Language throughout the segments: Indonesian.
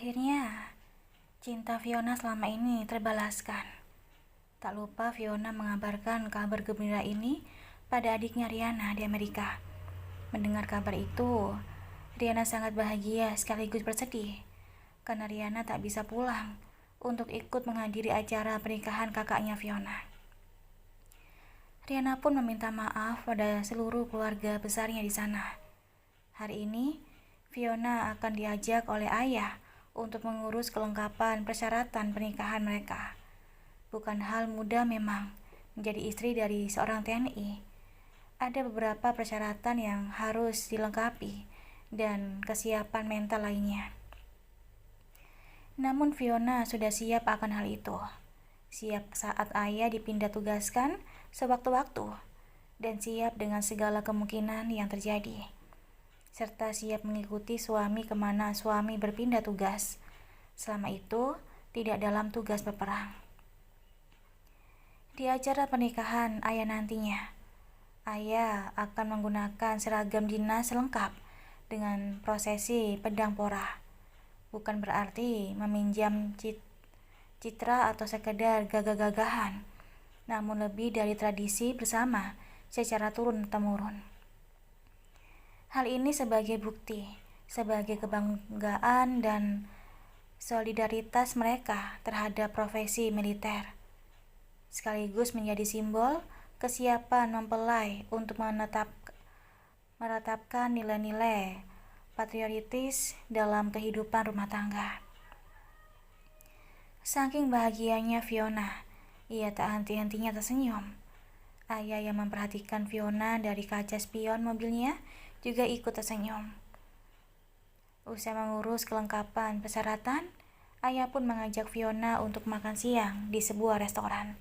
Akhirnya, cinta Fiona selama ini terbalaskan. Tak lupa Fiona mengabarkan kabar gembira ini pada adiknya Riana di Amerika. Mendengar kabar itu, Riana sangat bahagia sekaligus bersedih karena Riana tak bisa pulang untuk ikut menghadiri acara pernikahan kakaknya Fiona. Riana pun meminta maaf pada seluruh keluarga besarnya di sana. Hari ini, Fiona akan diajak oleh ayah untuk mengurus kelengkapan persyaratan pernikahan mereka. Bukan hal mudah memang menjadi istri dari seorang TNI. Ada beberapa persyaratan yang harus dilengkapi dan kesiapan mental lainnya. Namun Fiona sudah siap akan hal itu. Siap saat ayah dipindah tugaskan sewaktu-waktu dan siap dengan segala kemungkinan yang terjadi, serta siap mengikuti suami kemana suami berpindah tugas, selama itu tidak dalam tugas berperang. Di acara pernikahan ayah nantinya, ayah akan menggunakan seragam dinas lengkap dengan prosesi pedang porah. Bukan berarti meminjam citra atau sekedar gagah-gagahan, namun lebih dari tradisi bersama secara turun-temurun. Hal ini sebagai bukti, sebagai kebanggaan dan solidaritas mereka terhadap profesi militer, sekaligus menjadi simbol kesiapan mempelai untuk menetapkan nilai-nilai patriotis dalam kehidupan rumah tangga. Saking bahagianya Fiona, ia tak henti-hentinya tersenyum. Ayah yang memperhatikan Fiona dari kaca spion mobilnya juga ikut tersenyum. Usai mengurus kelengkapan persyaratan, ayah pun mengajak Fiona untuk makan siang di sebuah restoran.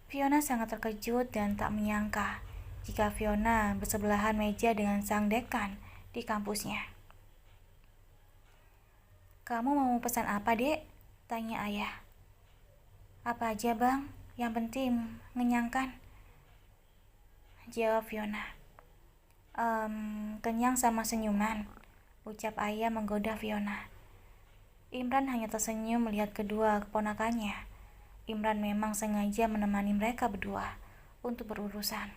Fiona sangat terkejut dan tak menyangka jika Fiona bersebelahan meja dengan sang dekan di kampusnya. "Kamu mau pesan apa, Dek?" tanya ayah. "Apa aja, Bang, yang penting mengenyangkan," jawab Fiona. Kenyang sama senyuman," ucap ayah menggoda Fiona. Imran hanya tersenyum melihat kedua keponakannya. Imran memang sengaja menemani mereka berdua untuk berurusan,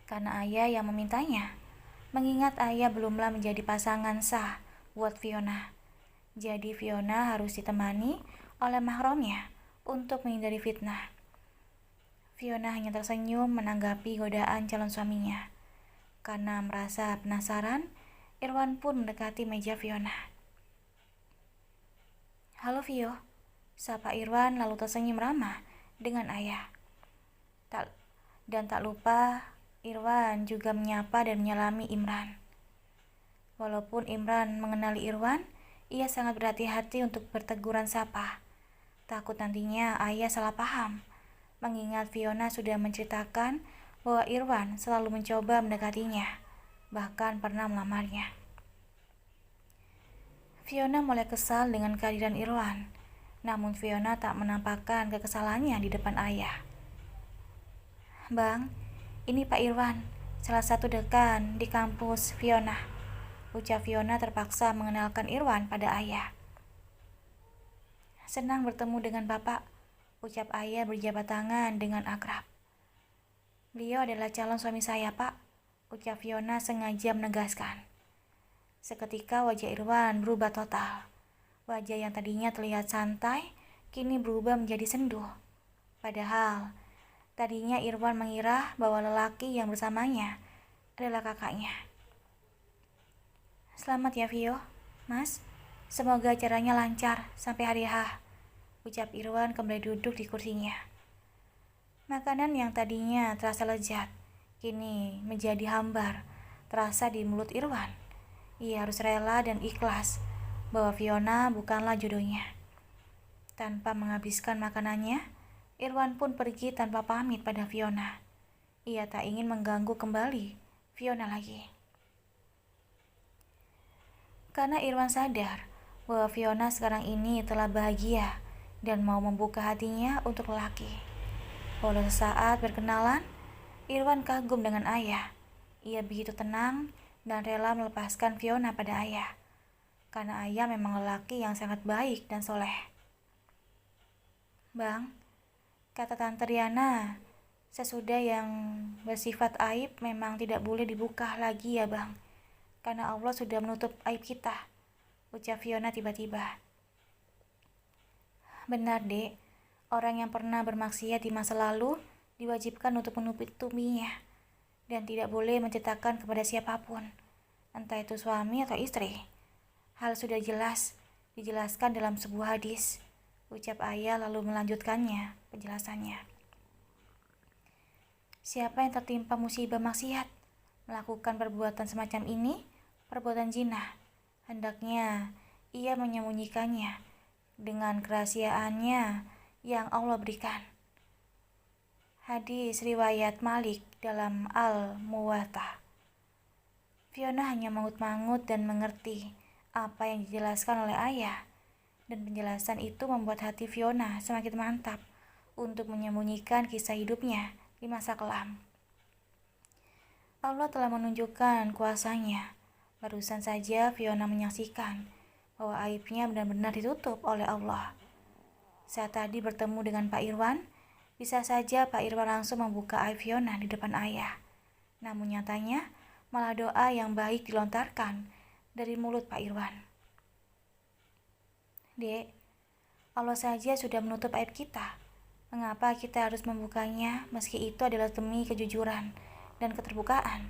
karena ayah yang memintanya, mengingat ayah belumlah menjadi pasangan sah buat Fiona. Jadi Fiona harus ditemani oleh mahramnya untuk menghindari fitnah. Fiona hanya tersenyum menanggapi godaan calon suaminya. Karena merasa penasaran, Irwan pun mendekati meja Fiona. "Halo Vio," sapa Irwan lalu tersenyum ramah dengan ayah. Tak lupa Irwan juga menyapa dan menyalami Imran. Walaupun Imran mengenali Irwan, ia sangat berhati-hati untuk berteguran sapa. Takut nantinya ayah salah paham, mengingat Fiona sudah menceritakan bahwa Irwan selalu mencoba mendekatinya, bahkan pernah melamarnya. Fiona mulai kesal dengan kehadiran Irwan, namun Fiona tak menampakkan kekesalannya di depan ayah. "Bang, ini Pak Irwan, salah satu dekan di kampus Fiona," ucap Fiona terpaksa mengenalkan Irwan pada ayah. "Senang bertemu dengan Bapak," ucap ayah berjabat tangan dengan akrab. "Beliau adalah calon suami saya, Pak," ucap Fiona sengaja menegaskan. Seketika wajah Irwan berubah total. Wajah yang tadinya terlihat santai, kini berubah menjadi senduh. Padahal, tadinya Irwan mengira bahwa lelaki yang bersamanya adalah kakaknya. "Selamat ya Vio, Mas. Semoga acaranya lancar sampai hari H," ucap Irwan kembali duduk di kursinya. Makanan yang tadinya terasa lezat, kini menjadi hambar, terasa di mulut Irwan. Ia harus rela dan ikhlas bahwa Fiona bukanlah jodohnya. Tanpa menghabiskan makanannya, Irwan pun pergi tanpa pamit pada Fiona. Ia tak ingin mengganggu kembali Fiona lagi. Karena Irwan sadar bahwa Fiona sekarang ini telah bahagia dan mau membuka hatinya untuk lelaki. Walau sesaat berkenalan, Irwan kagum dengan ayah. Ia begitu tenang dan rela melepaskan Fiona pada ayah. karena ayah memang lelaki yang sangat baik dan soleh. Bang, kata Tante Riana, sesudah yang bersifat aib memang tidak boleh dibuka lagi ya bang, karena Allah sudah menutup aib kita, ucap Fiona tiba-tiba. Benar dek, orang yang pernah bermaksiat di masa lalu diwajibkan untuk menutupinya dan tidak boleh menceritakan kepada siapapun, entah itu suami atau istri. Hal sudah jelas dijelaskan dalam sebuah hadis, ucap ayah lalu melanjutkannya penjelasannya. Siapa yang tertimpa musibah maksiat melakukan perbuatan semacam ini, perbuatan zina, hendaknya ia menyembunyikannya dengan kerahasiaannya yang Allah berikan. Hadis riwayat Malik dalam Al-Muwatta. Fiona hanya mangut-mangut dan mengerti apa yang dijelaskan oleh ayah, dan penjelasan itu membuat hati Fiona semakin mantap untuk menyembunyikan kisah hidupnya di masa kelam. Allah telah menunjukkan kuasanya. Barusan saja Fiona menyaksikan bahwa aibnya benar-benar ditutup oleh Allah. Saat tadi bertemu dengan Pak Irwan, bisa saja Pak Irwan langsung membuka aib Fiona di depan ayah. Namun nyatanya malah doa yang baik dilontarkan dari mulut Pak Irwan. Dek, Allah saja sudah menutup aib kita. Mengapa kita harus membukanya meski itu adalah demi kejujuran dan keterbukaan?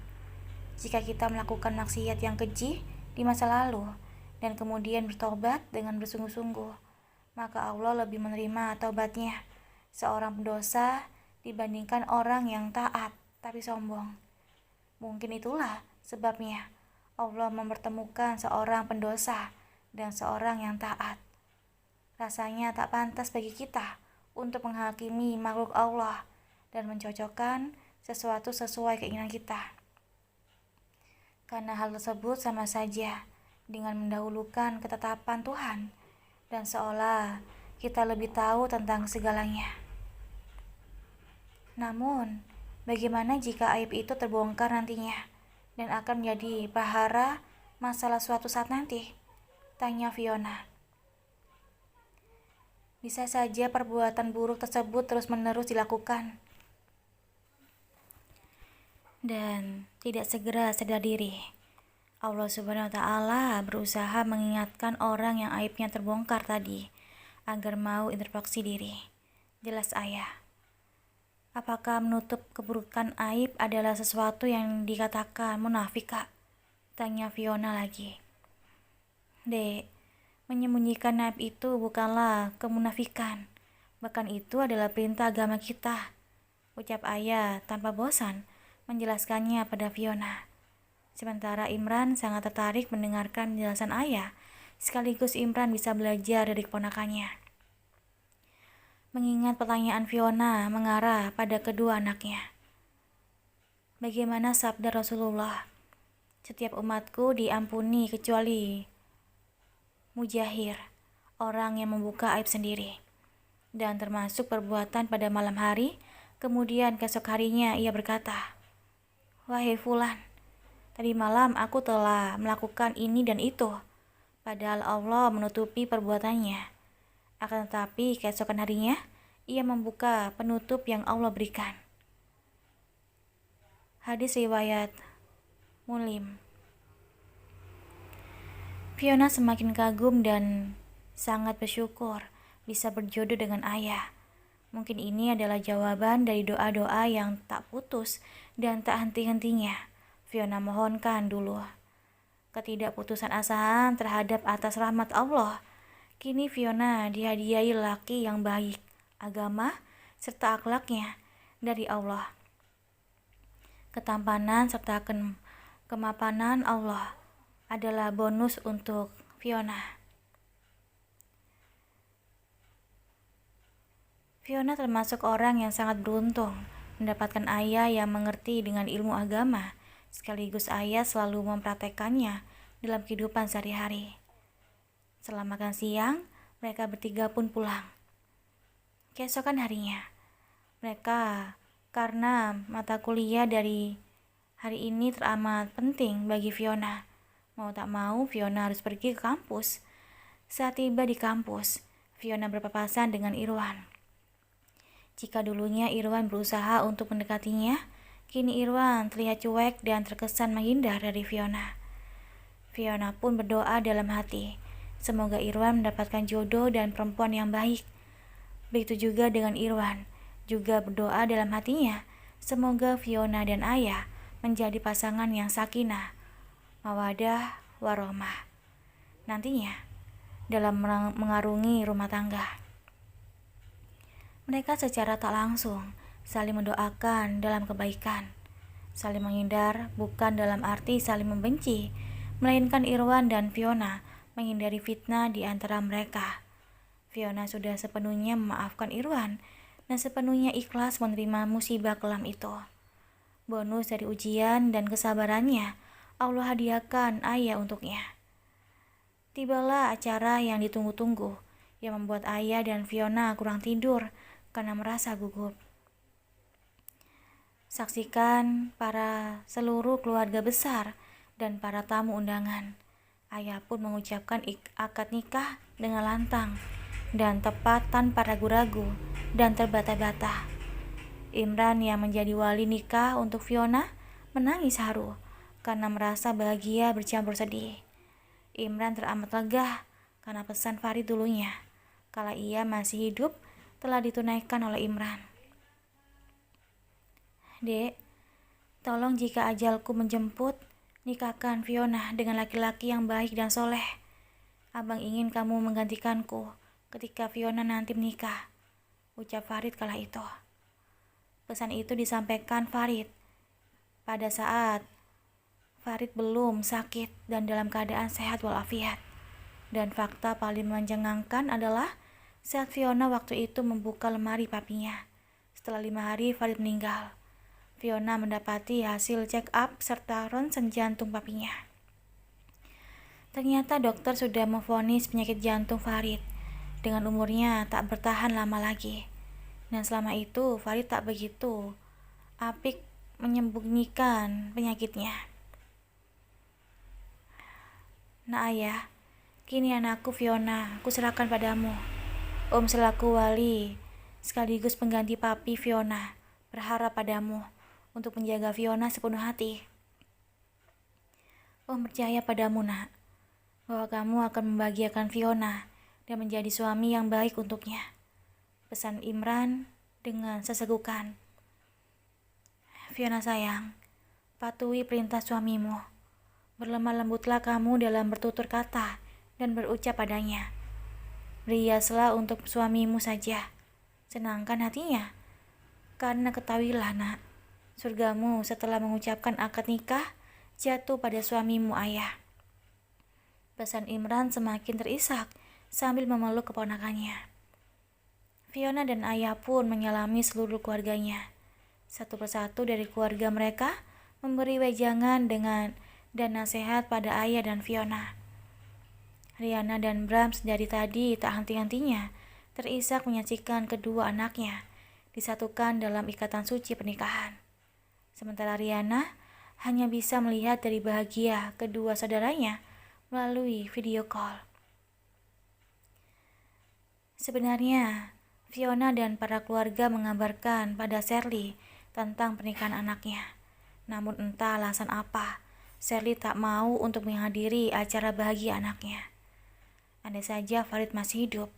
Jika kita melakukan maksiat yang keji di masa lalu dan kemudian bertobat dengan bersungguh-sungguh, maka Allah lebih menerima taubatnya seorang pendosa dibandingkan orang yang taat tapi sombong. Mungkin itulah sebabnya Allah mempertemukan seorang pendosa dan seorang yang taat. Rasanya tak pantas bagi kita untuk menghakimi makhluk Allah dan mencocokkan sesuatu sesuai keinginan kita. Karena hal tersebut sama saja dengan mendahulukan ketetapan Tuhan dan seolah kita lebih tahu tentang segalanya. Namun, bagaimana jika aib itu terbongkar nantinya dan akan menjadi prahara masalah suatu saat nanti? Tanya Fiona. Bisa saja perbuatan buruk tersebut terus-menerus dilakukan dan tidak segera sadar diri. Allah Subhanahu wa Ta'ala berusaha mengingatkan orang yang aibnya terbongkar tadi agar mau introspeksi diri. Jelas ayah. Apakah menutup keburukan aib adalah sesuatu yang dikatakan munafik, Kak? Tanya Fiona lagi. Dek, menyembunyikan aib itu bukanlah kemunafikan. Bahkan itu adalah perintah agama kita, ucap ayah tanpa bosan menjelaskannya pada Fiona. Sementara Imran sangat tertarik mendengarkan penjelasan ayah, sekaligus Imran bisa belajar dari keponakannya. Mengingat pertanyaan Fiona mengarah pada kedua anaknya. Bagaimana sabda Rasulullah? Setiap umatku diampuni kecuali mujahir, orang yang membuka aib sendiri, dan termasuk perbuatan pada malam hari. Kemudian keesok harinya ia berkata, "Wahai Fulan, tadi malam aku telah melakukan ini dan itu, padahal Allah menutupi perbuatannya. Akan tetapi keesokan harinya, ia membuka penutup yang Allah berikan." Hadis riwayat Muslim. Fiona semakin kagum dan sangat bersyukur bisa berjodoh dengan ayah. Mungkin ini adalah jawaban dari doa-doa yang tak putus dan tak henti-hentinya Fiona mohonkan dulu. Ketidakputusan asaan terhadap atas rahmat Allah. Kini Fiona dihadiahi laki yang baik, agama, serta akhlaknya dari Allah. Ketampanan serta kemapanan Allah adalah bonus untuk Fiona. Fiona termasuk orang yang sangat beruntung mendapatkan ayah yang mengerti dengan ilmu agama, sekaligus ayah selalu mempraktekannya dalam kehidupan sehari-hari. Setelah makan siang, mereka bertiga pun pulang. Keesokan harinya, mereka karena mata kuliah dari hari ini teramat penting bagi Fiona, Mau tak mau, Fiona harus pergi ke kampus. Saat tiba di kampus, Fiona berpapasan dengan Irwan. Jika dulunya Irwan berusaha untuk mendekatinya, kini Irwan terlihat cuek dan terkesan menghindar dari Fiona. Fiona pun berdoa dalam hati, semoga Irwan mendapatkan jodoh dan perempuan yang baik. Begitu juga dengan Irwan, juga berdoa dalam hatinya, semoga Fiona dan Ayah menjadi pasangan yang sakinah, mawadah, warohmah nantinya dalam mengarungi rumah tangga. Mereka secara tak langsung saling mendoakan dalam kebaikan. Saling menghindar bukan dalam arti saling membenci, melainkan Irwan dan Fiona menghindari fitnah di antara mereka. Fiona sudah sepenuhnya memaafkan Irwan dan sepenuhnya ikhlas menerima musibah kelam itu. Bonus dari ujian dan kesabarannya, Allah hadiahkan Ayah untuknya. Tibalah acara yang ditunggu-tunggu, yang membuat Ayah dan Fiona kurang tidur karena merasa gugup. Saksikan para seluruh keluarga besar dan para tamu undangan. Ayah pun mengucapkan akad nikah dengan lantang dan tepat tanpa ragu-ragu dan terbata-bata. Imran yang menjadi wali nikah untuk Fiona menangis haru karena merasa bahagia bercampur sedih. Imran teramat lega karena pesan Farid dulunya, kala ia masih hidup, telah ditunaikan oleh Imran. Dek, tolong jika ajalku menjemput, nikahkan Fiona dengan laki-laki yang baik dan soleh. Abang ingin kamu menggantikanku ketika Fiona nanti menikah, ucap Farid kala itu. Pesan itu disampaikan Farid pada saat Farid belum sakit dan dalam keadaan sehat walafiat. Dan fakta paling menjengangkan adalah saat Fiona waktu itu membuka lemari papinya. Setelah 5 hari Farid meninggal. Fiona mendapati hasil check up serta ronsen jantung papinya. Ternyata dokter sudah memvonis penyakit jantung Farid dengan umurnya tak bertahan lama lagi. Dan selama itu Farid tak begitu apik menyembunyikan penyakitnya. Nah Ayah, kini anakku Fiona aku serahkan padamu. Om selaku wali sekaligus pengganti papi Fiona berharap padamu untuk menjaga Fiona sepenuh hati. Om percaya padamu nak, bahwa kamu akan membahagiakan Fiona dan menjadi suami yang baik untuknya. Pesan Imran dengan sesegukan. Fiona sayang, patuhi perintah suamimu. Berlemah lembutlah kamu dalam bertutur kata dan berucap padanya. Berhiaslah untuk suamimu saja, senangkan hatinya. Karena ketahuilah nak, surgamu setelah mengucapkan akad nikah jatuh pada suamimu Ayah. Pesan Imran semakin terisak sambil memeluk keponakannya. Fiona dan Ayah pun menyalami seluruh keluarganya. Satu persatu dari keluarga mereka memberi wejangan dan nasihat pada Ayah dan Fiona. Riana dan Brahms dari tadi tak henti-hentinya terisak menyaksikan kedua anaknya disatukan dalam ikatan suci pernikahan. Sementara Riana hanya bisa melihat dari bahagia kedua saudaranya melalui video call. Sebenarnya, Fiona dan para keluarga mengabarkan pada Shirley tentang pernikahan anaknya. Namun entah alasan apa, Shirley tak mau untuk menghadiri acara bahagia anaknya. Andai saja Farid masih hidup,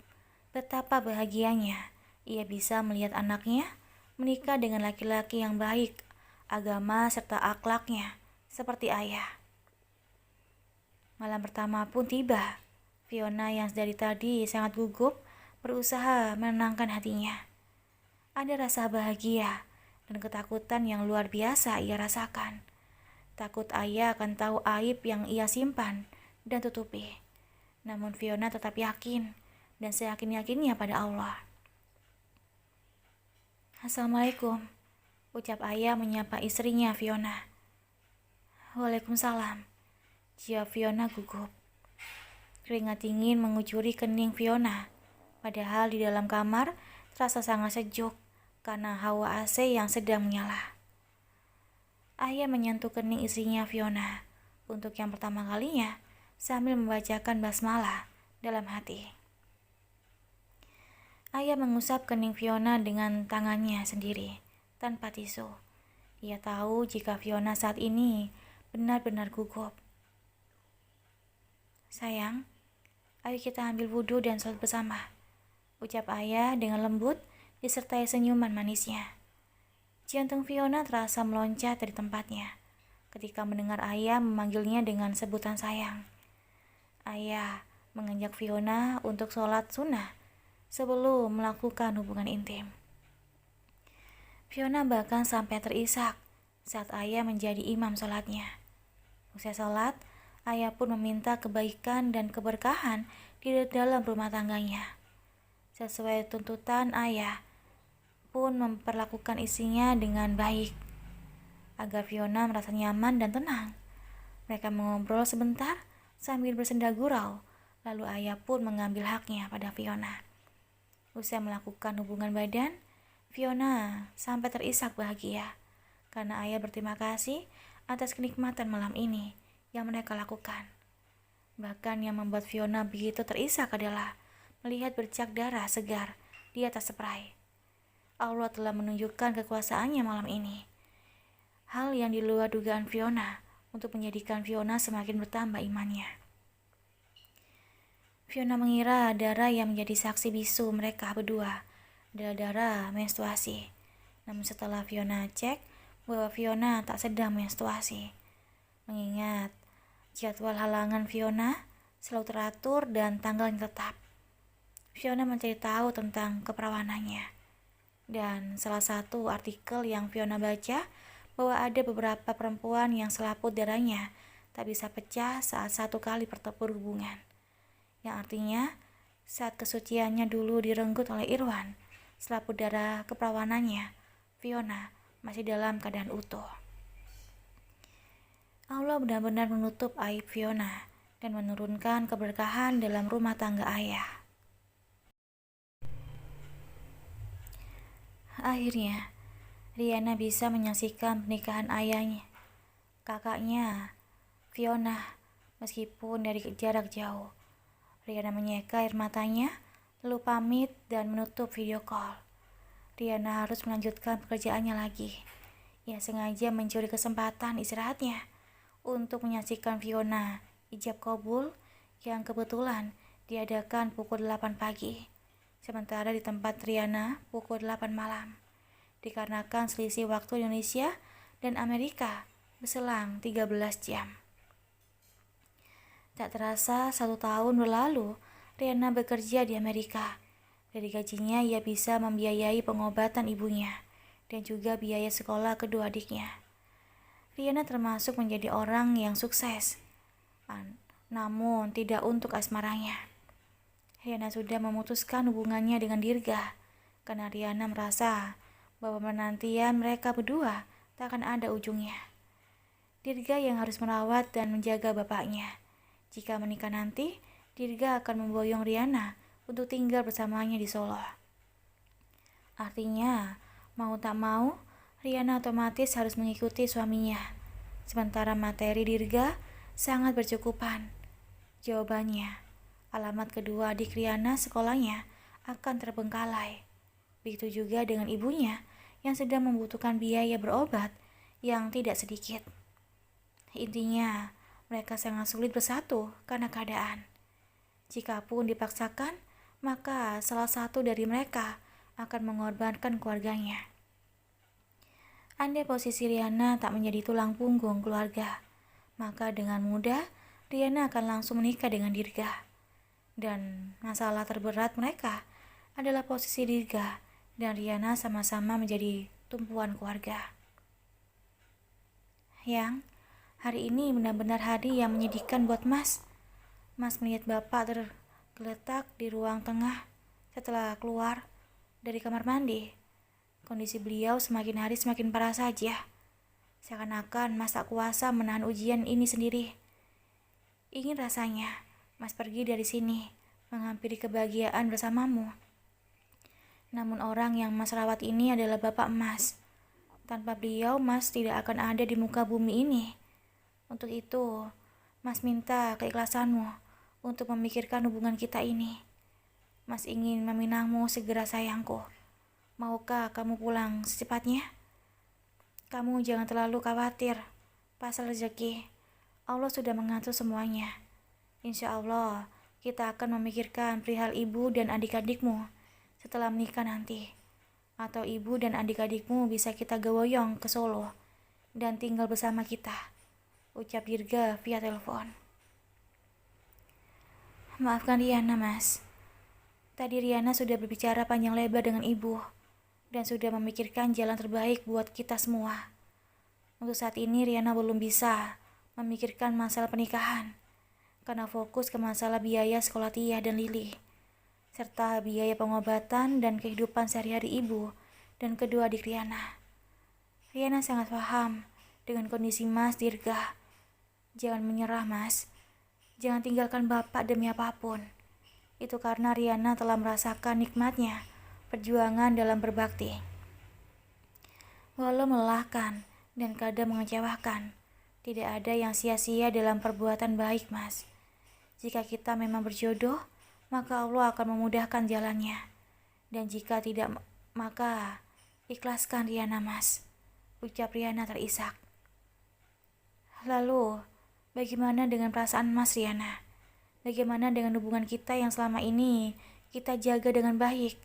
betapa bahagianya ia bisa melihat anaknya menikah dengan laki-laki yang baik, agama serta akhlaknya seperti Ayah. Malam pertama pun tiba. Fiona yang dari tadi sangat gugup berusaha menenangkan hatinya. Ada rasa bahagia dan ketakutan yang luar biasa ia rasakan. Takut Ayah akan tahu aib yang ia simpan dan tutupi. Namun Fiona tetap yakin dan seyakin-yakinnya pada Allah. Assalamualaikum, ucap Ayah menyapa istrinya Fiona. Waalaikumsalam, jawab Fiona gugup. Keringat dingin mengucuri kening Fiona, padahal di dalam kamar terasa sangat sejuk karena hawa AC yang sedang menyala. Ayah menyentuh kening istrinya Fiona, untuk yang pertama kalinya sambil membacakan basmalah dalam hati. Ayah mengusap kening Fiona dengan tangannya sendiri tanpa tisu. Ia tahu jika Fiona saat ini benar-benar gugup. "Sayang, ayo kita ambil wudhu dan sholat bersama," ucap ayah dengan lembut disertai senyuman manisnya. Jantung Fiona terasa meloncat dari tempatnya ketika mendengar ayah memanggilnya dengan sebutan sayang. Ayah mengajak Fiona untuk sholat sunnah sebelum melakukan hubungan intim. Fiona bahkan sampai terisak saat ayah menjadi imam sholatnya. Usai sholat, ayah pun meminta kebaikan dan keberkahan di dalam rumah tangganya. Sesuai tuntutan ayah pun memperlakukan istrinya dengan baik agar Fiona merasa nyaman dan tenang. Mereka mengobrol sebentar sambil bersenda gurau, lalu ayah pun mengambil haknya pada Fiona. Usai melakukan hubungan badan, Fiona sampai terisak bahagia karena ayah berterima kasih atas kenikmatan malam ini yang mereka lakukan. Bahkan yang membuat Fiona begitu terisak adalah melihat bercak darah segar di atas spray. Allah telah menunjukkan kekuasaannya malam ini. Hal yang di luar dugaan Fiona untuk menjadikan Fiona semakin bertambah imannya. Fiona mengira darah yang menjadi saksi bisu mereka berdua adalah darah menstruasi. Namun setelah Fiona cek bahwa Fiona tak sedang menstruasi. Mengingat jadwal halangan Fiona selalu teratur dan tanggalnya tetap, Fiona mencari tahu tentang keperawanannya. Dan salah satu artikel yang Fiona baca bahwa ada beberapa perempuan yang selaput darahnya tak bisa pecah saat satu kali berhubungan. Yang artinya saat kesuciannya dulu direnggut oleh Irwan, selaput darah keperawanannya, Fiona masih dalam keadaan utuh. Allah benar-benar menutup aib Fiona dan menurunkan keberkahan dalam rumah tangga ayah. Akhirnya, Riana bisa menyaksikan pernikahan ayahnya, kakaknya, Fiona, meskipun dari jarak jauh. Riana menyeka air matanya, lalu pamit dan menutup video call. Riana harus melanjutkan pekerjaannya lagi. Ia sengaja mencuri kesempatan istirahatnya untuk menyaksikan Fiona ijab kabul yang kebetulan diadakan pukul 8 pagi. Sementara di tempat Riana pukul 8 malam. Dikarenakan selisih waktu Indonesia dan Amerika berselang 13 jam. Tak terasa 1 tahun berlalu, Riana bekerja di Amerika. Dari gajinya ia bisa membiayai pengobatan ibunya dan juga biaya sekolah kedua adiknya. Riana termasuk menjadi orang yang sukses, namun tidak untuk asmaranya. Riana sudah memutuskan hubungannya dengan Dirga karena Riana merasa bahwa penantian mereka berdua tak akan ada ujungnya. Dirga yang harus merawat dan menjaga bapaknya. Jika menikah nanti, Dirga akan memboyong Riana untuk tinggal bersamanya di Solo. Artinya, mau tak mau, Riana otomatis harus mengikuti suaminya. Sementara materi Dirga sangat bercukupan. Jawabannya, alamat kedua adik Riana sekolahnya akan terbengkalai. Begitu juga dengan ibunya yang sedang membutuhkan biaya berobat yang tidak sedikit. Intinya, mereka sangat sulit bersatu karena keadaan. Jikapun dipaksakan, maka salah satu dari mereka akan mengorbankan keluarganya. Andai posisi Riana tak menjadi tulang punggung keluarga, maka dengan mudah Riana akan langsung menikah dengan Dirga. Dan masalah terberat mereka adalah posisi Dirga dan Riana sama-sama menjadi tumpuan keluarga. Yang hari ini benar-benar hari yang menyedihkan buat Mas. Mas melihat Bapak tergeletak di ruang tengah setelah keluar dari kamar mandi. Kondisi beliau semakin hari semakin parah saja. Seakan-akan Mas tak kuasa menahan ujian ini sendiri. Ingin rasanya Mas pergi dari sini, menghampiri kebahagiaan bersamamu. Namun orang yang Mas rawat ini adalah Bapak Mas. Tanpa beliau, Mas tidak akan ada di muka bumi ini. Untuk itu, Mas minta keikhlasanmu untuk memikirkan hubungan kita ini. Mas ingin meminangmu segera sayangku. Maukah kamu pulang secepatnya? Kamu jangan terlalu khawatir. Pasal rezeki, Allah sudah mengatur semuanya. Insya Allah, kita akan memikirkan perihal ibu dan adik-adikmu setelah menikah nanti. Atau ibu dan adik-adikmu bisa kita gawoyong ke Solo dan tinggal bersama kita, ucap Dirga via telepon. Maafkan Riana, Mas. Tadi Riana sudah berbicara panjang lebar dengan ibu dan sudah memikirkan jalan terbaik buat kita semua. Untuk saat ini Riana belum bisa memikirkan masalah pernikahan karena fokus ke masalah biaya sekolah Tia dan Lili, serta biaya pengobatan dan kehidupan sehari-hari ibu dan kedua adik Riana. Riana sangat paham dengan kondisi Mas Dirga. Jangan menyerah, Mas. Jangan tinggalkan Bapak demi apapun. Itu karena Riana telah merasakan nikmatnya perjuangan dalam berbakti. Walau melelahkan dan kadang mengecewakan, tidak ada yang sia-sia dalam perbuatan baik, Mas. Jika kita memang berjodoh, maka Allah akan memudahkan jalannya. Dan jika tidak, maka ikhlaskan Riana, Mas, ucap Riana terisak. Lalu, bagaimana dengan perasaan Mas, Riana? Bagaimana dengan hubungan kita yang selama ini kita jaga dengan baik?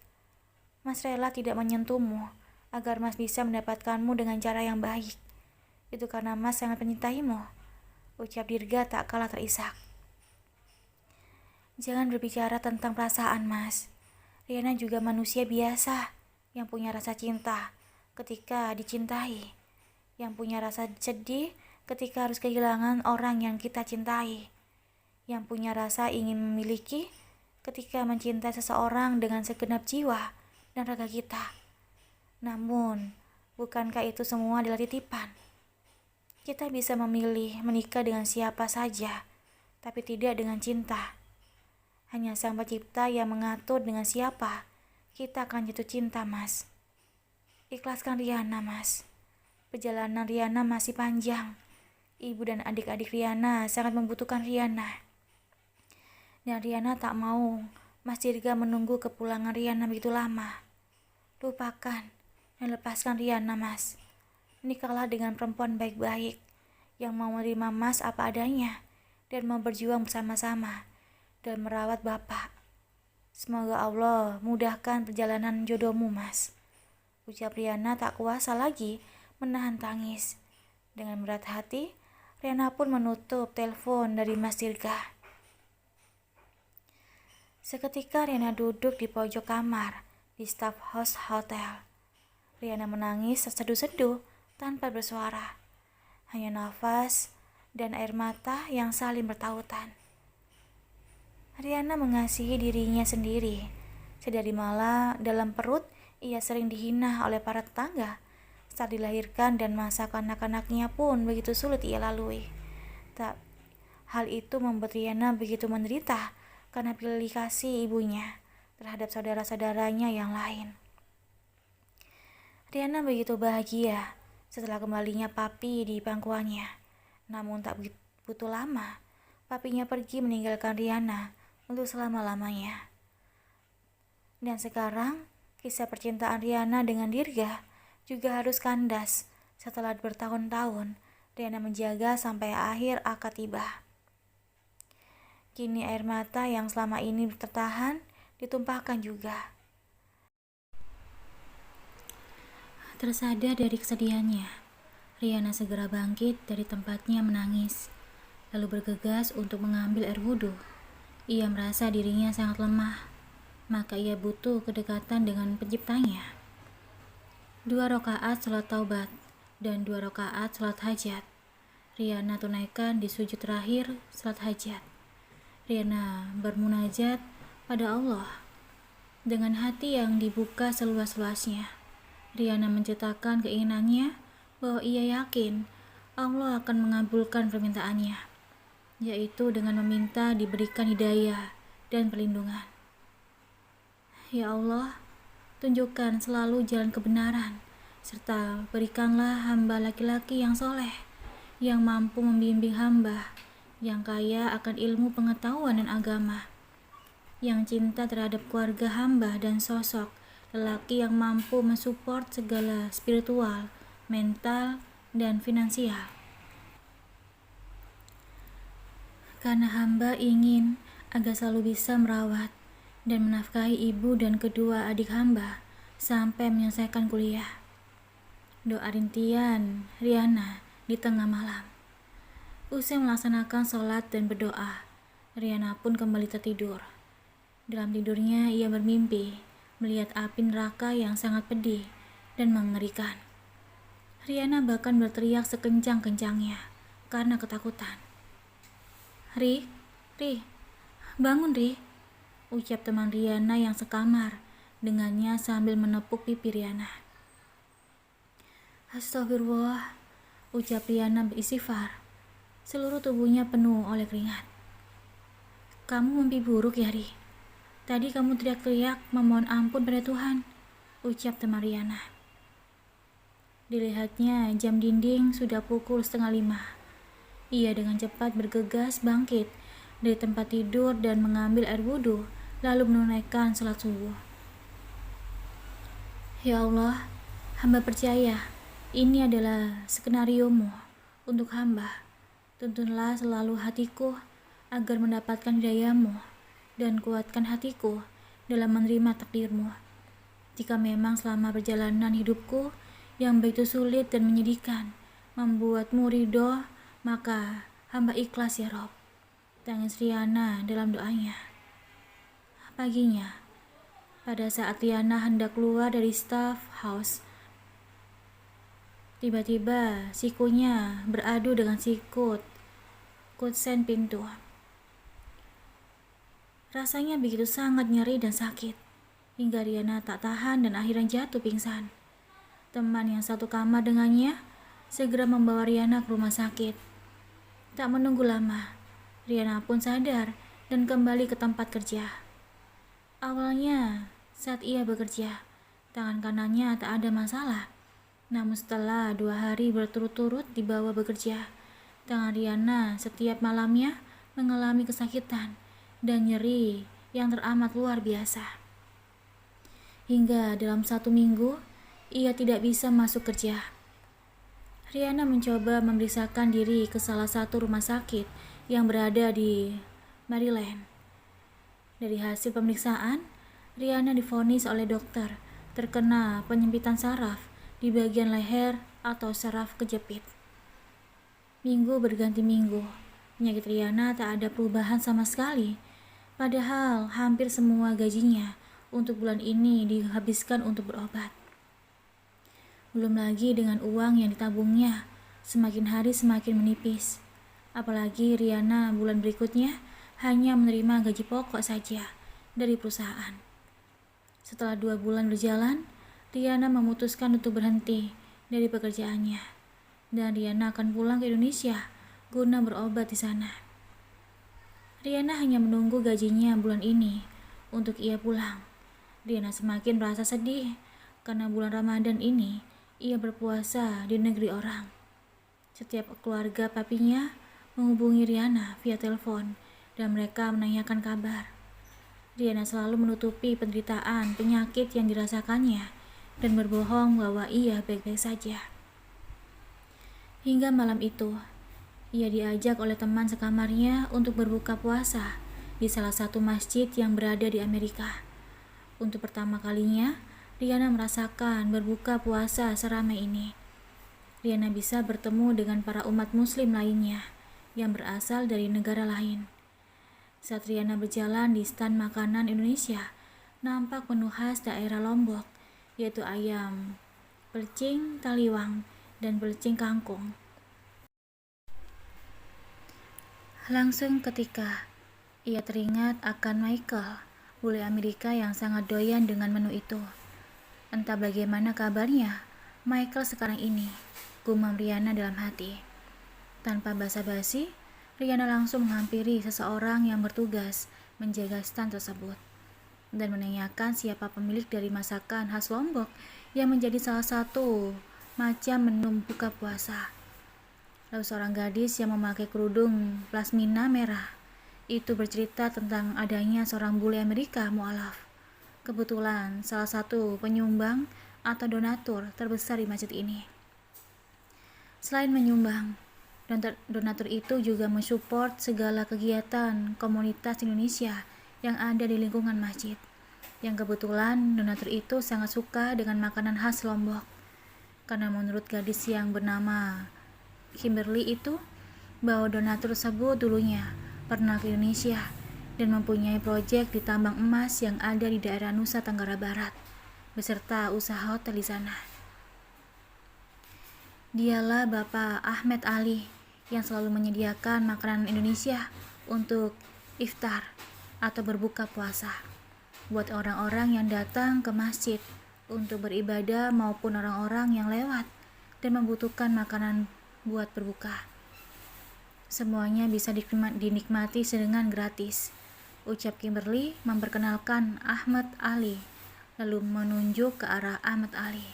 Mas rela tidak menyentuhmu agar Mas bisa mendapatkanmu dengan cara yang baik. Itu karena Mas sangat mencintaimu, ucap Dirga tak kalah terisak. Jangan berbicara tentang perasaan, Mas. Riana juga manusia biasa yang punya rasa cinta ketika dicintai, yang punya rasa sedih ketika harus kehilangan orang yang kita cintai, yang punya rasa ingin memiliki ketika mencintai seseorang dengan segenap jiwa dan raga kita. Namun, bukankah itu semua adalah titipan? Kita bisa memilih menikah dengan siapa saja, tapi tidak dengan cinta. Hanya Sang Pencipta yang mengatur dengan siapa kita akan jatuh cinta, Mas. Ikhlaskan Riana, Mas. Perjalanan Riana masih panjang. Ibu dan adik-adik Riana sangat membutuhkan Riana. Dan Riana tak mau Mas Dirga menunggu kepulangan Riana begitu lama. Lupakan dan lepaskan Riana, Mas. Menikahlah dengan perempuan baik-baik yang mau menerima Mas apa adanya dan mau berjuang bersama-sama dan merawat Bapak. Semoga Allah mudahkan perjalanan jodohmu, Mas, ucap Riana tak kuasa lagi menahan tangis. Dengan berat hati, Riana pun menutup telepon dari Mas Dirga. Seketika Riana duduk di pojok kamar di staff house hotel. Riana menangis terseduh-seduh tanpa bersuara. Hanya nafas dan air mata yang saling bertautan. Riana mengasihi dirinya sendiri. Sedari malah dalam perut ia sering dihina oleh para tetangga saat dilahirkan dan masa kanak-kanaknya pun begitu sulit ia lalui. Hal itu membuat Riana begitu menderita karena pilih kasih ibunya terhadap saudara-saudaranya yang lain. Riana begitu bahagia setelah kembalinya Papi di pangkuannya. Namun tak butuh lama, Papinya pergi meninggalkan Riana untuk selama-lamanya. Dan sekarang, kisah percintaan Riana dengan Dirga juga harus kandas setelah bertahun-tahun Riana menjaga sampai akhir akad tiba. Kini air mata yang selama ini tertahan ditumpahkan juga. Tersadar dari kesedihannya, Riana segera bangkit dari tempatnya menangis, lalu bergegas untuk mengambil air wudhu. Ia merasa dirinya sangat lemah, maka ia butuh kedekatan dengan Penciptanya. 2 rakaat salat taubat dan 2 rakaat salat hajat Riana tunaikan di sujud terakhir salat hajat. Riana bermunajat pada Allah dengan hati yang dibuka seluas-luasnya. Riana menceritakan keinginannya bahwa ia yakin Allah akan mengabulkan permintaannya, yaitu dengan meminta diberikan hidayah dan perlindungan. Ya Allah, tunjukkan selalu jalan kebenaran, serta berikanlah hamba laki-laki yang soleh, yang mampu membimbing hamba yang kaya akan ilmu pengetahuan dan agama, yang cinta terhadap keluarga hamba dan sosok lelaki yang mampu mensupport segala spiritual, mental, dan finansial. Karena hamba ingin agar selalu bisa merawat dan menafkahi ibu dan kedua adik hamba sampai menyelesaikan kuliah. Doa rintian Riana di tengah malam. Usai melaksanakan sholat dan berdoa, Riana pun kembali tertidur. Dalam tidurnya ia bermimpi melihat api neraka yang sangat pedih dan mengerikan. Riana bahkan berteriak sekencang-kencangnya karena ketakutan. Ri, bangun Ri, ucap teman Riana yang sekamar dengannya sambil menepuk pipi Riana. Astagfirullah, ucap Riana beristighfar. Seluruh tubuhnya penuh oleh keringat. Kamu mimpi buruk ya Ri? Tadi kamu teriak-teriak memohon ampun pada Tuhan, ucap teman Riana. Dilihatnya jam dinding sudah pukul 4:30. Ia dengan cepat bergegas bangkit dari tempat tidur dan mengambil air wudhu, lalu menunaikan salat subuh. Ya Allah, hamba percaya ini adalah skenariomu untuk hamba. Tuntunlah selalu hatiku agar mendapatkan hidayahmu dan kuatkan hatiku dalam menerima takdirmu. Jika memang selama perjalanan hidupku yang begitu sulit dan menyedihkan membuatmu ridho, maka hamba ikhlas ya Rob. Tangis Riana dalam doanya. Paginya, pada saat Riana hendak keluar dari staff house, tiba-tiba sikunya beradu dengan sikut sen pintu. Rasanya begitu sangat nyeri dan sakit, hingga Riana tak tahan dan akhirnya jatuh pingsan. Teman yang satu kamar dengannya segera membawa Riana ke rumah sakit. Tak menunggu lama, Riana pun sadar dan kembali ke tempat kerja. Awalnya, saat ia bekerja, tangan kanannya tak ada masalah. Namun setelah 2 hari berturut-turut dibawa bekerja, tangan Riana setiap malamnya mengalami kesakitan dan nyeri yang teramat luar biasa. Hingga dalam 1 minggu, ia tidak bisa masuk kerja. Riana mencoba memeriksakan diri ke salah satu rumah sakit yang berada di Maryland. Dari hasil pemeriksaan, Riana divonis oleh dokter terkena penyempitan saraf di bagian leher atau saraf kejepit. Minggu berganti minggu, penyakit Riana tak ada perubahan sama sekali. Padahal hampir semua gajinya untuk bulan ini dihabiskan untuk berobat. Belum lagi dengan uang yang ditabungnya semakin hari semakin menipis. Apalagi Riana bulan berikutnya hanya menerima gaji pokok saja dari perusahaan. Setelah 2 bulan berjalan, Riana memutuskan untuk berhenti dari pekerjaannya, dan Riana akan pulang ke Indonesia guna berobat di sana. Riana hanya menunggu gajinya bulan ini untuk ia pulang. Riana semakin merasa sedih karena bulan Ramadan ini ia berpuasa di negeri orang. Setiap keluarga papinya menghubungi Riana via telepon dan mereka menanyakan kabar. Riana selalu menutupi penderitaan penyakit yang dirasakannya dan berbohong bahwa ia baik-baik saja. Hingga malam itu, ia diajak oleh teman sekamarnya untuk berbuka puasa di salah satu masjid yang berada di Amerika. Untuk pertama kalinya, Riana merasakan berbuka puasa seramai ini. Riana bisa bertemu dengan para umat muslim lainnya yang berasal dari negara lain. Saat Riana berjalan di stand makanan Indonesia, nampak menu khas daerah Lombok, yaitu ayam pelcing taliwang dan pelcing kangkung. Langsung ketika ia teringat akan Michael, bule Amerika yang sangat doyan dengan menu itu. Entah bagaimana kabarnya Michael sekarang ini, gumam Riana dalam hati. Tanpa basa-basi, Riana langsung menghampiri seseorang yang bertugas menjaga stand tersebut dan menanyakan siapa pemilik dari masakan khas Lombok yang menjadi salah satu macam menu buka puasa. Lalu seorang gadis yang memakai kerudung plasmina merah itu bercerita tentang adanya seorang bule Amerika mualaf. Kebetulan salah satu penyumbang atau donatur terbesar di masjid ini. Selain menyumbang, donatur itu juga mensupport segala kegiatan komunitas Indonesia yang ada di lingkungan masjid. Yang kebetulan donatur itu sangat suka dengan makanan khas Lombok. Karena menurut gadis yang bernama Kimberly itu, bahwa donatur tersebut dulunya pernah ke Indonesia dan mempunyai proyek di tambang emas yang ada di daerah Nusa Tenggara Barat, beserta usaha hotel di sana. Dialah Bapak Ahmed Ali yang selalu menyediakan makanan Indonesia untuk iftar atau berbuka puasa buat orang-orang yang datang ke masjid untuk beribadah maupun orang-orang yang lewat dan membutuhkan makanan buat berbuka. Semuanya bisa dinikmati dengan gratis, ucap Kimberly memperkenalkan Ahmad Ali, lalu menunjuk ke arah Ahmad Ali.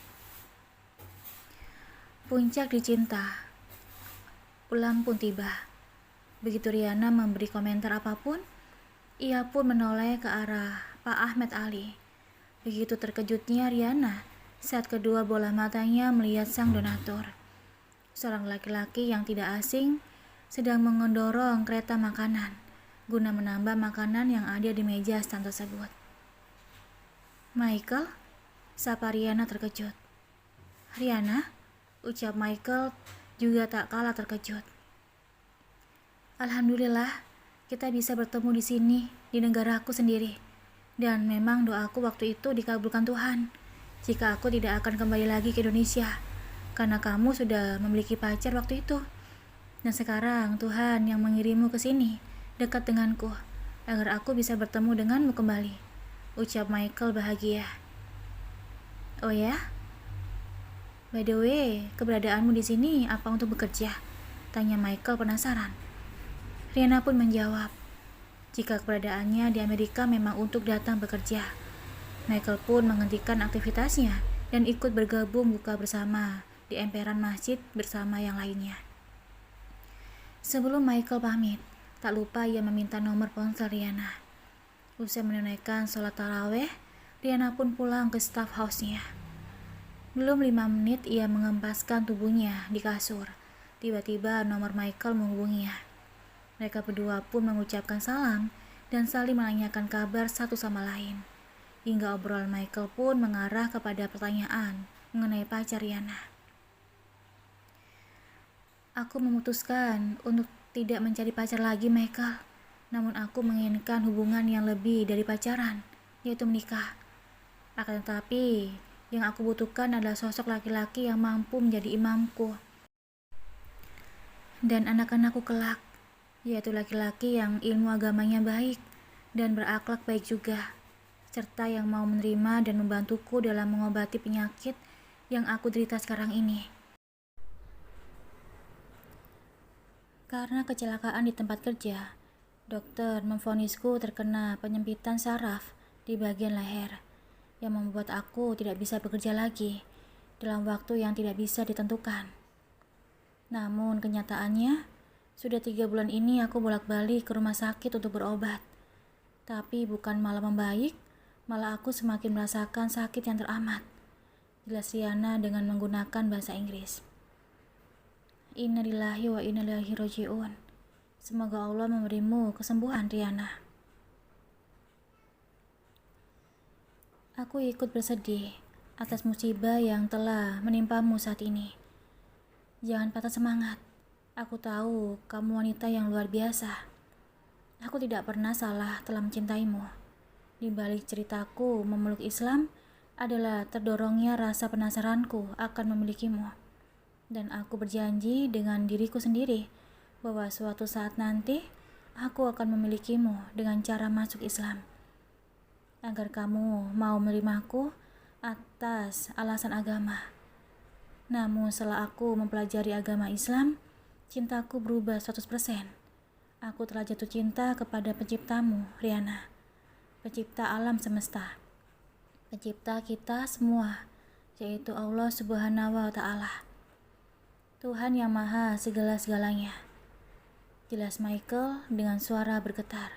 Puncak dicinta, pulang pun tiba. Begitu Riana memberi komentar apapun, ia pun menoleh ke arah Pak Ahmad Ali. Begitu terkejutnya Riana saat kedua bola matanya melihat sang donatur. Seorang laki-laki yang tidak asing sedang mendorong kereta makanan guna menambah makanan yang ada di meja stand tersebut. Michael, sapa Riana terkejut. Riana, ucap Michael juga tak kalah terkejut. Alhamdulillah, kita bisa bertemu di sini, di negaraku sendiri. Dan memang doaku waktu itu dikabulkan Tuhan. Jika aku tidak akan kembali lagi ke Indonesia, karena kamu sudah memiliki pacar waktu itu. Dan sekarang Tuhan yang mengirimmu ke sini, dekat denganku, agar aku bisa bertemu denganmu kembali, ucap Michael bahagia. Oh ya? By the way, keberadaanmu di sini apa untuk bekerja? Tanya Michael penasaran. Riana pun menjawab, jika keberadaannya di Amerika memang untuk datang bekerja. Michael pun menghentikan aktivitasnya dan ikut bergabung buka bersama di emperan masjid bersama yang lainnya. Sebelum Michael pamit, tak lupa ia meminta nomor ponsel Riana. Usai menunaikan sholat taraweh, Riana pun pulang ke staff house-nya. Belum 5 menit ia mengempaskan tubuhnya di kasur. Tiba-tiba nomor Michael menghubunginya. Mereka berdua pun mengucapkan salam dan saling menanyakan kabar satu sama lain. Hingga obrolan Michael pun mengarah kepada pertanyaan mengenai pacar Riana. Aku memutuskan untuk tidak mencari pacar lagi, Michael. Namun aku menginginkan hubungan yang lebih dari pacaran, yaitu menikah. Akan tetapi, yang aku butuhkan adalah sosok laki-laki yang mampu menjadi imamku dan anak-anakku kelak, yaitu laki-laki yang ilmu agamanya baik dan berakhlak baik juga, serta yang mau menerima dan membantuku dalam mengobati penyakit yang aku derita sekarang ini. Karena kecelakaan di tempat kerja, dokter memvonisku terkena penyempitan saraf di bagian leher, yang membuat aku tidak bisa bekerja lagi dalam waktu yang tidak bisa ditentukan. Namun kenyataannya, sudah 3 bulan ini aku bolak-balik ke rumah sakit untuk berobat. Tapi bukan malah membaik, malah aku semakin merasakan sakit yang teramat. Jelas Riana dengan menggunakan bahasa Inggris. Innalillahi wa inna ilaihi raji'un. Semoga Allah memberimu kesembuhan, Riana. Aku ikut bersedih atas musibah yang telah menimpamu saat ini. Jangan patah semangat. Aku tahu kamu wanita yang luar biasa. Aku tidak pernah salah telah mencintaimu. Di balik ceritaku memeluk Islam adalah terdorongnya rasa penasaranku akan memilikimu. Dan aku berjanji dengan diriku sendiri bahwa suatu saat nanti aku akan memilikimu dengan cara masuk Islam. Agar kamu mau menerimaku atas alasan agama. Namun setelah aku mempelajari agama Islam, cintaku berubah 100%. Aku telah jatuh cinta kepada penciptamu, Riana. Pencipta alam semesta. Pencipta kita semua, yaitu Allah Subhanahu wa Ta'ala. Tuhan yang maha segala-segalanya. Jelas Michael dengan suara bergetar.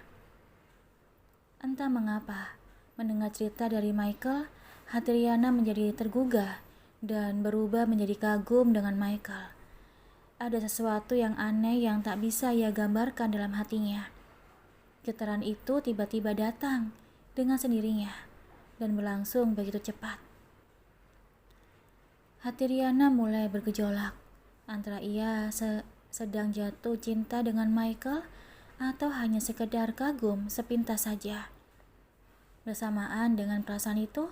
Entah mengapa, mendengar cerita dari Michael, hati Riana menjadi tergugah dan berubah menjadi kagum dengan Michael. Ada sesuatu yang aneh yang tak bisa ia gambarkan dalam hatinya. Getaran itu tiba-tiba datang dengan sendirinya dan berlangsung begitu cepat. Hati Riana mulai bergejolak antara ia sedang jatuh cinta dengan Michael atau hanya sekedar kagum sepintas saja. Bersamaan dengan perasaan itu,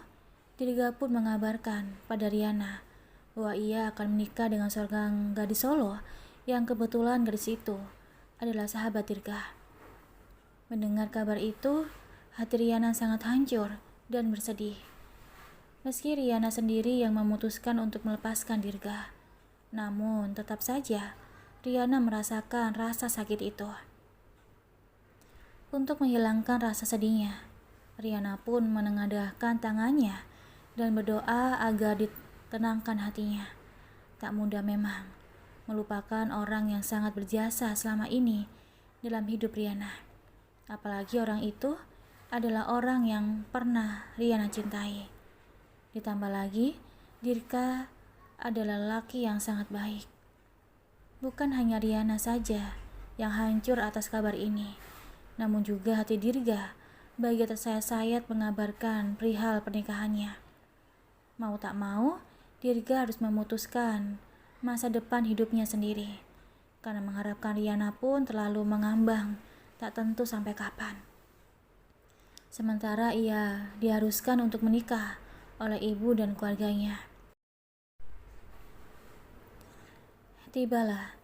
Dirga pun mengabarkan pada Riana bahwa ia akan menikah dengan seorang gadis Solo yang kebetulan gadis itu adalah sahabat Dirga. Mendengar kabar itu, hati Riana sangat hancur dan bersedih. Meski Riana sendiri yang memutuskan untuk melepaskan Dirga, namun tetap saja Riana merasakan rasa sakit itu. Untuk menghilangkan rasa sedihnya, Riana pun menengadahkan tangannya dan berdoa agar ditenangkan hatinya. Tak mudah memang melupakan orang yang sangat berjasa selama ini dalam hidup Riana. Apalagi orang itu adalah orang yang pernah Riana cintai. Ditambah lagi, Dirga adalah lelaki yang sangat baik. Bukan hanya Riana saja yang hancur atas kabar ini, namun juga hati Dirga bagi tersayat-sayat mengabarkan perihal pernikahannya. Mau tak mau, Dirga harus memutuskan masa depan hidupnya sendiri, karena mengharapkan Riana pun terlalu mengambang, tak tentu sampai kapan. Sementara ia diharuskan untuk menikah oleh ibu dan keluarganya. Tibalah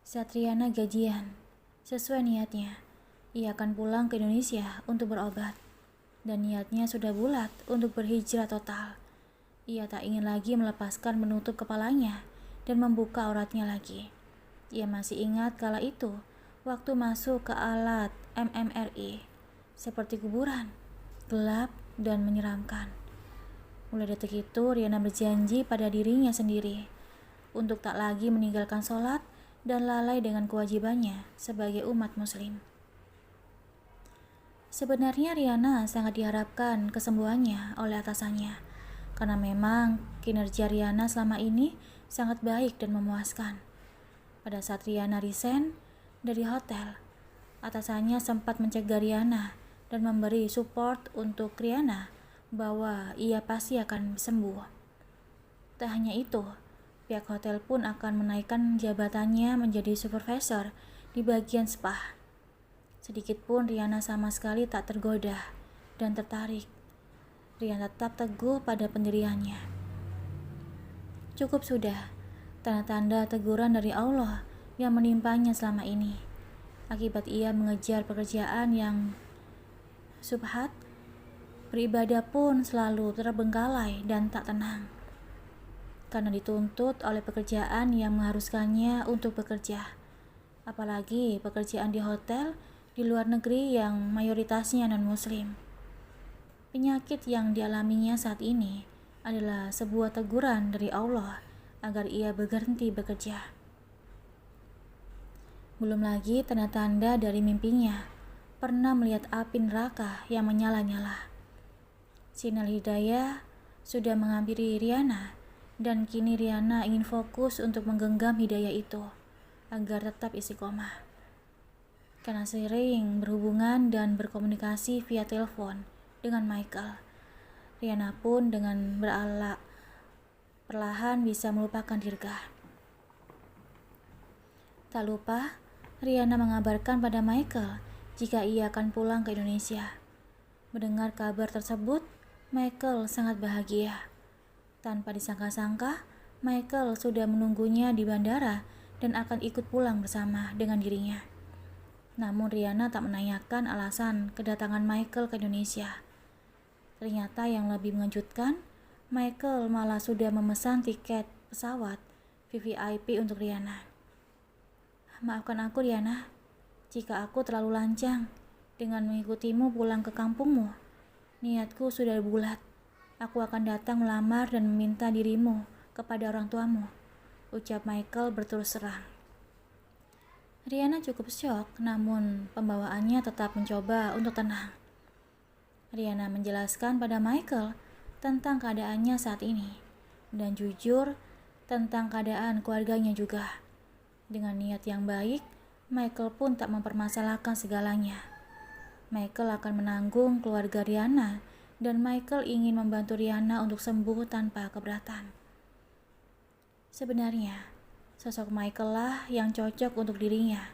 saat Riana gajian. Sesuai niatnya, ia akan pulang ke Indonesia untuk berobat. Dan niatnya sudah bulat untuk berhijrah total. Ia tak ingin lagi melepaskan menutup kepalanya dan membuka auratnya lagi. Ia masih ingat kala itu, waktu masuk ke alat MMRI, seperti kuburan, gelap dan menyeramkan. Mulai detik itu, Riana berjanji pada dirinya sendiri untuk tak lagi meninggalkan sholat dan lalai dengan kewajibannya sebagai umat muslim. Sebenarnya Riana sangat diharapkan kesembuhannya oleh atasannya, karena memang kinerja Riana selama ini sangat baik dan memuaskan. Pada saat Riana resign dari hotel, atasannya sempat mencegah Riana dan memberi support untuk Riana bahwa ia pasti akan sembuh. Tak hanya itu, pihak hotel pun akan menaikkan jabatannya menjadi supervisor di bagian spa. Sedikit pun Riana sama sekali tak tergoda dan tertarik. Riana tetap teguh pada pendiriannya. Cukup sudah tanda-tanda teguran dari Allah yang menimpanya selama ini. Akibat ia mengejar pekerjaan yang subhat, beribadah pun selalu terbengkalai dan tak tenang, karena dituntut oleh pekerjaan yang mengharuskannya untuk bekerja. Apalagi pekerjaan di hotel di luar negeri yang mayoritasnya non-muslim. Penyakit yang dialaminya saat ini adalah sebuah teguran dari Allah agar ia berhenti bekerja. Belum lagi tanda-tanda dari mimpinya pernah melihat api neraka yang menyala-nyala. Sinar hidayah sudah menghampiri Riana, dan kini Riana ingin fokus untuk menggenggam hidayah itu agar tetap istiqomah. Karena sering berhubungan dan berkomunikasi via telepon dengan Michael, Riana pun dengan perlahan bisa melupakan Dirga. Tak lupa, Riana mengabarkan pada Michael jika ia akan pulang ke Indonesia. Mendengar kabar tersebut, Michael sangat bahagia. Tanpa disangka-sangka, Michael sudah menunggunya di bandara dan akan ikut pulang bersama dengan dirinya. Namun Riana tak menanyakan alasan kedatangan Michael ke Indonesia. Ternyata yang lebih mengejutkan, Michael malah sudah memesan tiket pesawat VVIP untuk Riana. Maafkan aku Riana, jika aku terlalu lancang dengan mengikutimu pulang ke kampungmu. Niatku sudah bulat. Aku akan datang melamar dan meminta dirimu kepada orang tuamu ucap Michael berterus terang. Rihanna cukup syok, namun pembawaannya tetap mencoba untuk tenang. Rihanna menjelaskan pada Michael tentang keadaannya saat ini, dan jujur tentang keadaan keluarganya juga. Dengan niat yang baik, Michael pun tak mempermasalahkan segalanya. Michael akan menanggung keluarga Rihanna, dan Michael ingin membantu Rihanna untuk sembuh tanpa keberatan. Sebenarnya, sosok Michael lah yang cocok untuk dirinya.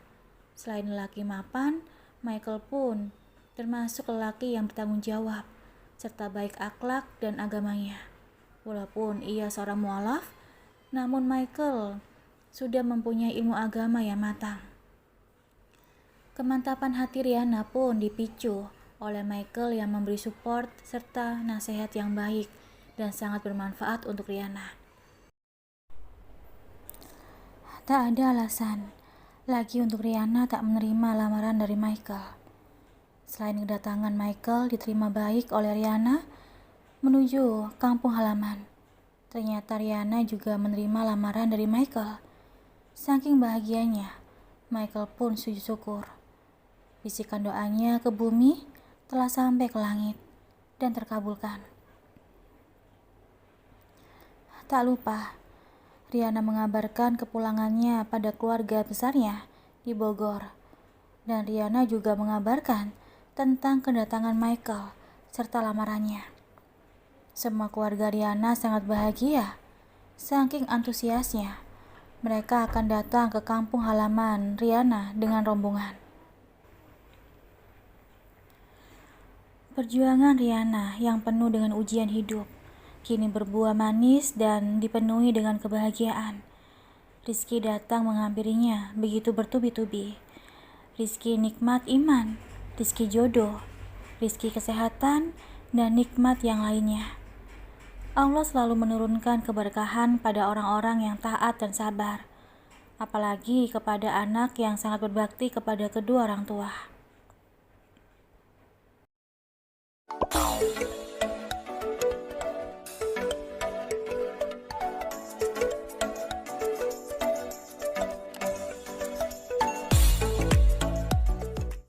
Selain lelaki mapan, Michael pun termasuk lelaki yang bertanggung jawab, serta baik akhlak dan agamanya. Walaupun ia seorang mualaf, namun Michael sudah mempunyai ilmu agama yang matang. Kemantapan hati Rihanna pun dipicu oleh Michael yang memberi support serta nasihat yang baik dan sangat bermanfaat untuk Rihanna. Tak ada alasan lagi untuk Rihanna tak menerima lamaran dari Michael. Selain kedatangan Michael diterima baik oleh Rihanna menuju kampung halaman, ternyata Rihanna juga menerima lamaran dari Michael. Saking bahagianya, Michael pun sujud syukur. Bisikan doanya ke bumi telah sampai ke langit dan terkabulkan. Tak lupa, Rihanna mengabarkan kepulangannya pada keluarga besarnya di Bogor. Dan Rihanna juga mengabarkan tentang kedatangan Michael serta lamarannya. Semua keluarga Rihanna sangat bahagia. Saking antusiasnya, mereka akan datang ke kampung halaman Rihanna dengan rombongan. Perjuangan Rihanna yang penuh dengan ujian hidup kini berbuah manis dan dipenuhi dengan kebahagiaan. Rizki datang menghampirinya begitu bertubi-tubi. Rizki nikmat iman, rizki jodoh, rizki kesehatan, dan nikmat yang lainnya. Allah selalu menurunkan keberkahan pada orang-orang yang taat dan sabar, apalagi kepada anak yang sangat berbakti kepada kedua orang tua.